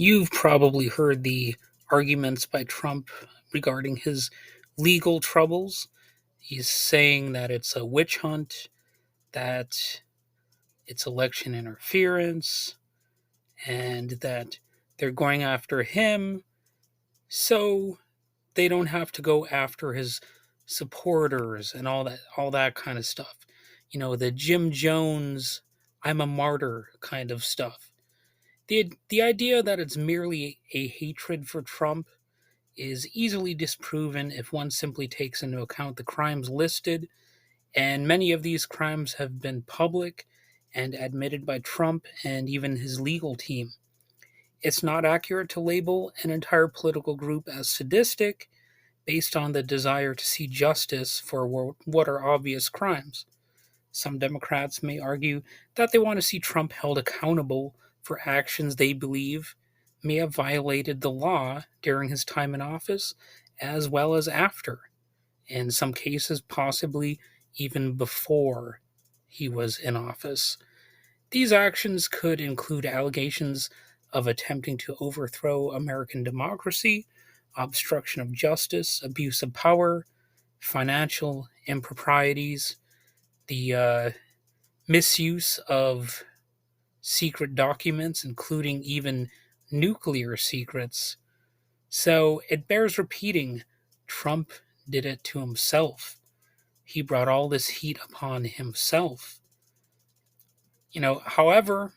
You've probably heard the arguments by Trump regarding his legal troubles. He's saying that it's a witch hunt, that it's election interference, and that they're going after him so they don't have to go after his supporters and all that kind of stuff. The Jim Jones I'm a martyr kind of stuff. The idea that it's merely a hatred for Trump is easily disproven if one simply takes into account the crimes listed, and many of these crimes have been public and admitted by Trump and even his legal team. It's not accurate to label an entire political group as sadistic based on the desire to see justice for what are obvious crimes. Some Democrats may argue that they want to see Trump held accountable for actions they believe may have violated the law during his time in office as well as after, in some cases, possibly even before he was in office. These actions could include allegations of attempting to overthrow American democracy, obstruction of justice, abuse of power, financial improprieties, the misuse of secret documents, including even nuclear secrets. So it bears repeating Trump did it to himself. He brought all this heat upon himself. However,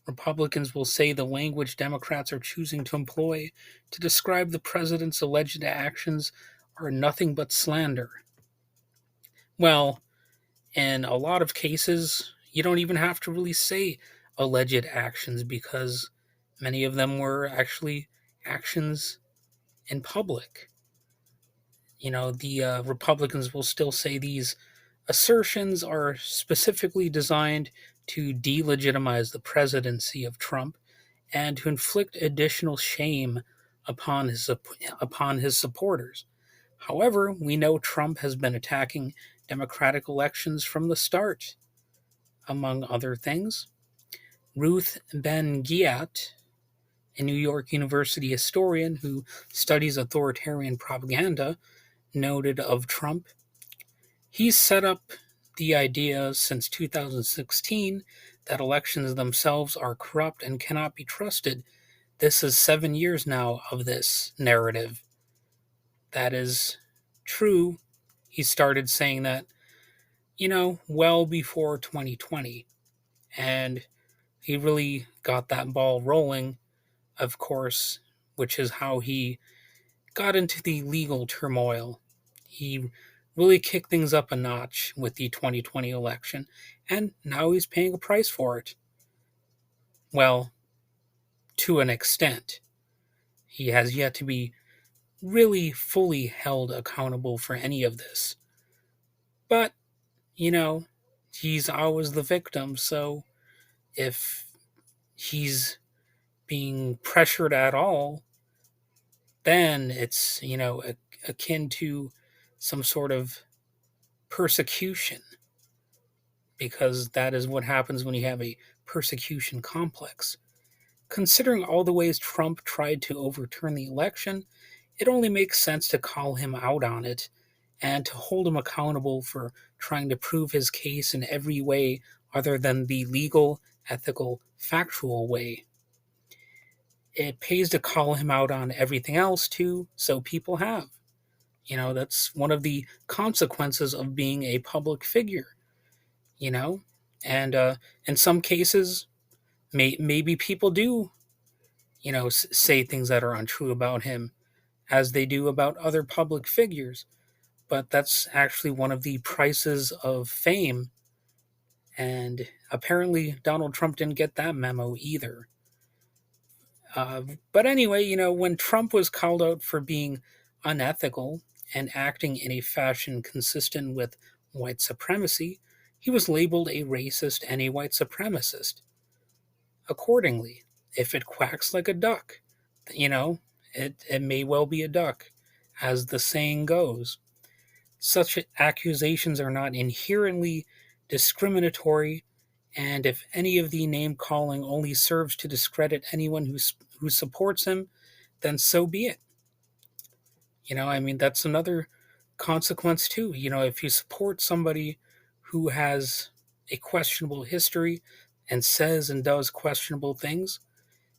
Republicans will say the language Democrats are choosing to employ to describe the president's alleged actions are nothing but slander. Well, in a lot of cases, you don't even have to really say alleged actions because many of them were actually actions in public. The Republicans will still say these assertions are specifically designed to delegitimize the presidency of Trump and to inflict additional shame upon his supporters. However, we know Trump has been attacking Democratic elections from the start, among other things. Ruth Ben-Ghiat, a New York University historian who studies authoritarian propaganda, noted of Trump, he's set up the idea since 2016 that elections themselves are corrupt and cannot be trusted. This is 7 years now of this narrative. That is true. He started saying that, well before 2020. And he really got that ball rolling, of course, which is how he got into the legal turmoil. He really kicked things up a notch with the 2020 election, and now he's paying a price for it. Well, to an extent. He has yet to be really fully held accountable for any of this. But, you know, he's always the victim, so if he's being pressured at all, then it's, akin to some sort of persecution, because that is what happens when you have a persecution complex. Considering all the ways Trump tried to overturn the election, it only makes sense to call him out on it and to hold him accountable for trying to prove his case in every way other than the legal, ethical, factual way. It pays to call him out on everything else too, so people have. That's one of the consequences of being a public figure, you know? And in some cases, maybe people do, say things that are untrue about him, as they do about other public figures. But that's actually one of the prices of fame. And apparently, Donald Trump didn't get that memo either. But anyway, when Trump was called out for being unethical and acting in a fashion consistent with white supremacy, he was labeled a racist and a white supremacist. Accordingly, if it quacks like a duck, it may well be a duck, as the saying goes. Such accusations are not inherently discriminatory, And if any of the name calling only serves to discredit anyone who supports him, then so be it. I mean, that's another consequence too. If you support somebody who has a questionable history and says and does questionable things,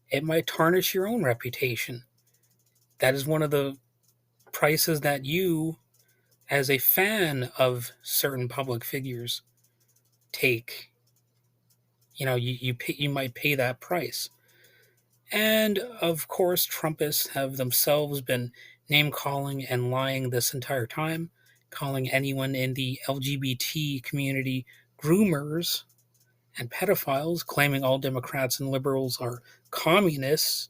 it might tarnish your own reputation. That is one of the prices that you, as a fan of certain public figures, take. You might pay that price. And of course, Trumpists have themselves been name calling and lying this entire time, calling anyone in the LGBT community groomers and pedophiles, claiming all Democrats and liberals are communists,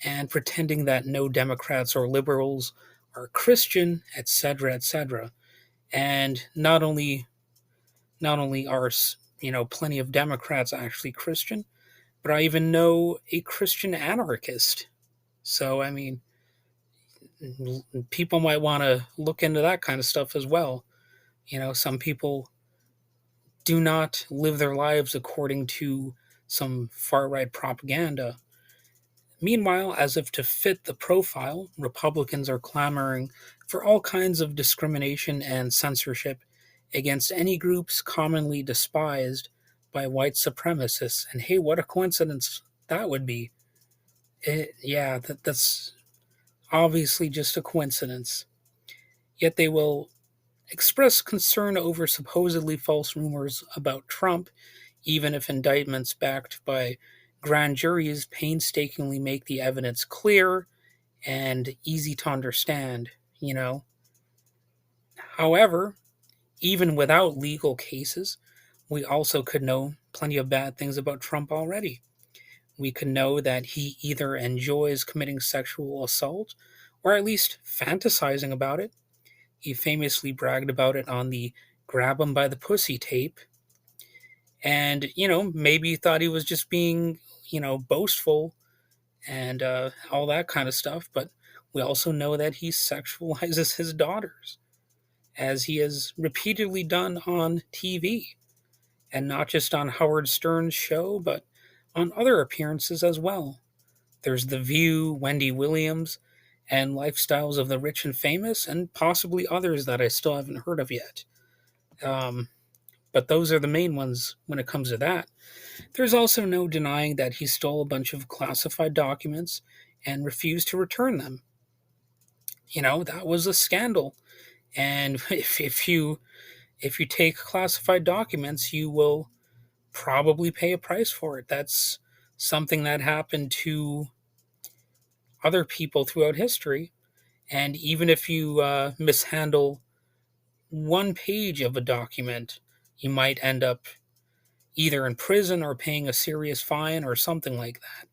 and pretending that no Democrats or liberals are Christian, etc., etc. And not only are plenty of Democrats actually Christian, but I even know a Christian anarchist. So I mean, people might want to look into that kind of stuff as well. Some people do not live their lives according to some far right propaganda. Meanwhile, as if to fit the profile, Republicans are clamoring for all kinds of discrimination and censorship against any groups commonly despised by white supremacists. And hey, what a coincidence that would be. Yeah, that's obviously just a coincidence. Yet they will express concern over supposedly false rumors about Trump, even if indictments backed by grand juries painstakingly make the evidence clear and easy to understand, you know. However, even without legal cases, we also could know plenty of bad things about Trump already. We could know that he either enjoys committing sexual assault or at least fantasizing about it. He famously bragged about it on the Grab 'em by the Pussy tape. And, maybe he thought he was just being, boastful and all that kind of stuff. But we also know that he sexualizes his daughters, as he has repeatedly done on TV, and not just on Howard Stern's show, but on other appearances as well. There's The View, Wendy Williams, and Lifestyles of the Rich and Famous, and possibly others that I still haven't heard of yet. Um, but those are the main ones when it comes to that. There's also no denying that he stole a bunch of classified documents and refused to return them. That was a scandal. And if you take classified documents, you will probably pay a price for it. That's something that happened to other people throughout history. And even if you mishandle one page of a document, you might end up either in prison or paying a serious fine or something like that.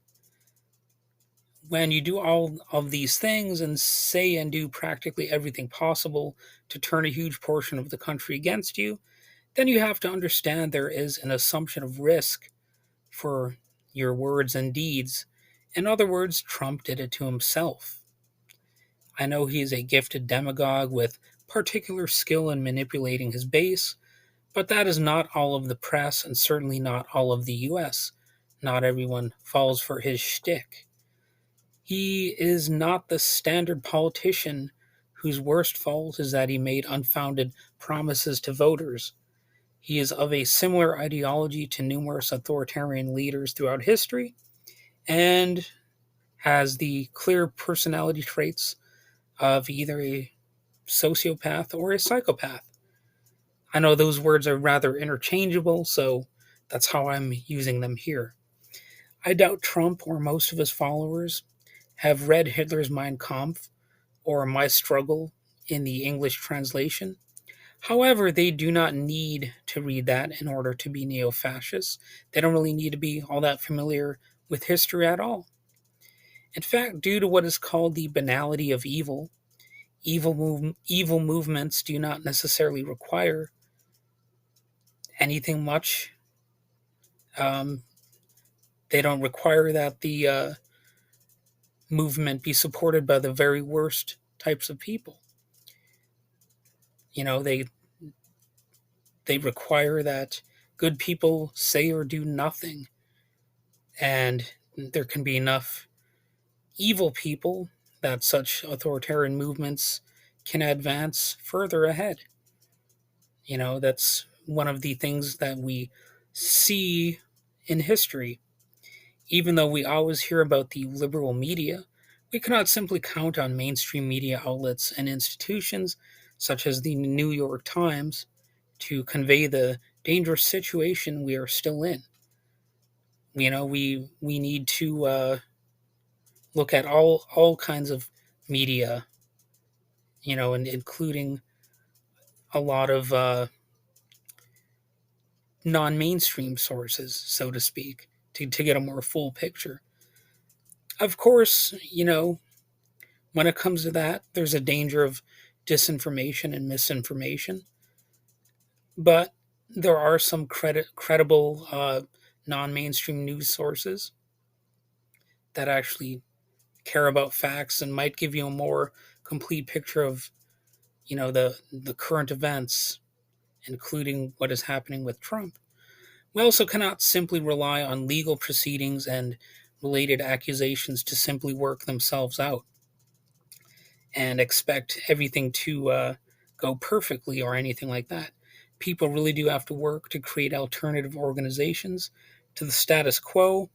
When you do all of these things and say and do practically everything possible to turn a huge portion of the country against you, then you have to understand there is an assumption of risk for your words and deeds. In other words, Trump did it to himself. I know he is a gifted demagogue with particular skill in manipulating his base, but that is not all of the press and certainly not all of the US. Not everyone falls for his shtick. He is not the standard politician whose worst fault is that he made unfounded promises to voters. He is of a similar ideology to numerous authoritarian leaders throughout history and has the clear personality traits of either a sociopath or a psychopath. I know those words are rather interchangeable, so that's how I'm using them here. I doubt Trump or most of his followers have read Hitler's Mein Kampf or My Struggle in the English translation. However, they do not need to read that in order to be neo fascists. They don't really need to be all that familiar with history at all. In fact, due to what is called the banality of evil, evil movements do not necessarily require anything much. Um, they don't require that the movement be supported by the very worst types of people. They require that good people say or do nothing, and there can be enough evil people that such authoritarian movements can advance further ahead. That's one of the things that we see in history. Even though we always hear about the liberal media, we cannot simply count on mainstream media outlets and institutions such as the New York Times to convey the dangerous situation we are still in. We need to look at all kinds of media, and including a lot of non-mainstream sources, so to speak, to get a more full picture. Of course, when it comes to that, there's a danger of disinformation and misinformation, but there are some credible non-mainstream news sources that actually care about facts and might give you a more complete picture of the current events, including what is happening with Trump. We also cannot simply rely on legal proceedings and related accusations to simply work themselves out and expect everything to go perfectly or anything like that. People really do have to work to create alternative organizations to the status quo,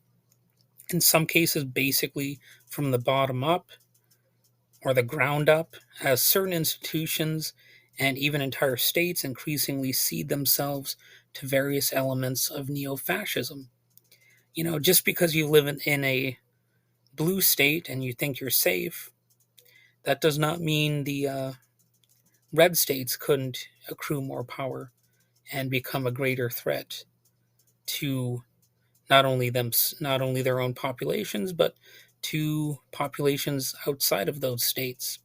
in some cases, basically from the bottom up or the ground up, as certain institutions and even entire states increasingly cede themselves to various elements of neo fascism. Just because you live in a blue state and you think you're safe, that does not mean the red states couldn't accrue more power and become a greater threat to not only their own populations, but to populations outside of those states.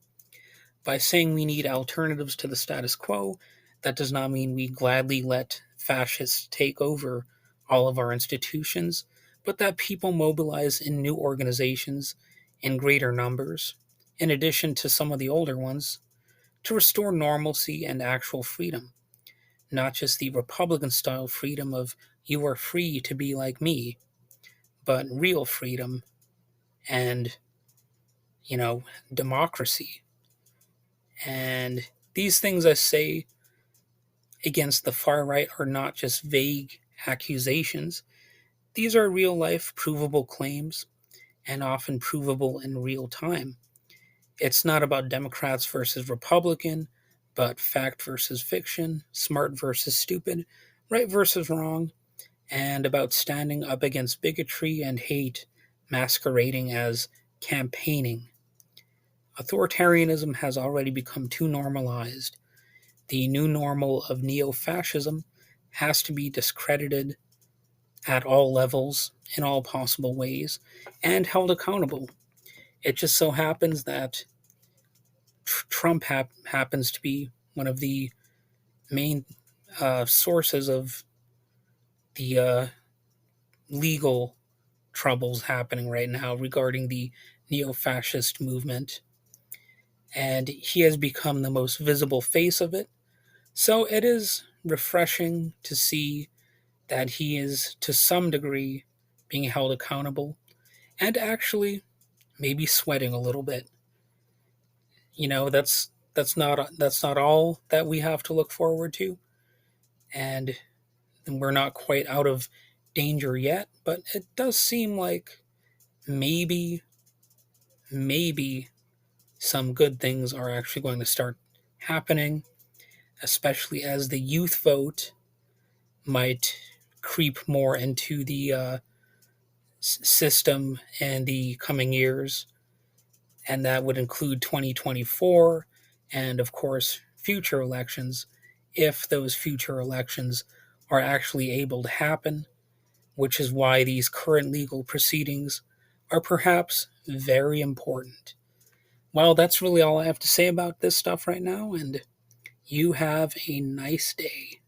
By saying we need alternatives to the status quo, that does not mean we gladly let fascists take over all of our institutions, but that people mobilize in new organizations in greater numbers, in addition to some of the older ones, to restore normalcy and actual freedom, not just the Republican style freedom of you are free to be like me, but real freedom and, you know, democracy. And these things I say against the far right are not just vague accusations. These are real life provable claims and often provable in real time. It's not about Democrats versus Republican, but fact versus fiction, smart versus stupid, right versus wrong, and about standing up against bigotry and hate masquerading as campaigning. Authoritarianism has already become too normalized. The new normal of neo fascism has to be discredited at all levels, in all possible ways, and held accountable. It just so happens that Trump happens to be one of the main sources of the legal troubles happening right now regarding the neo fascist movement. And he has become the most visible face of it. So it is refreshing to see that he is, to some degree, being held accountable and actually maybe sweating a little bit. That's not all that we have to look forward to, and we're not quite out of danger yet. But it does seem like maybe maybe some good things are actually going to start happening, especially as the youth vote might creep more into the system in the coming years, and that would include 2024 and, of course, future elections, if those future elections are actually able to happen, which is why these current legal proceedings are perhaps very important. Well, that's really all I have to say about this stuff right now, and you have a nice day.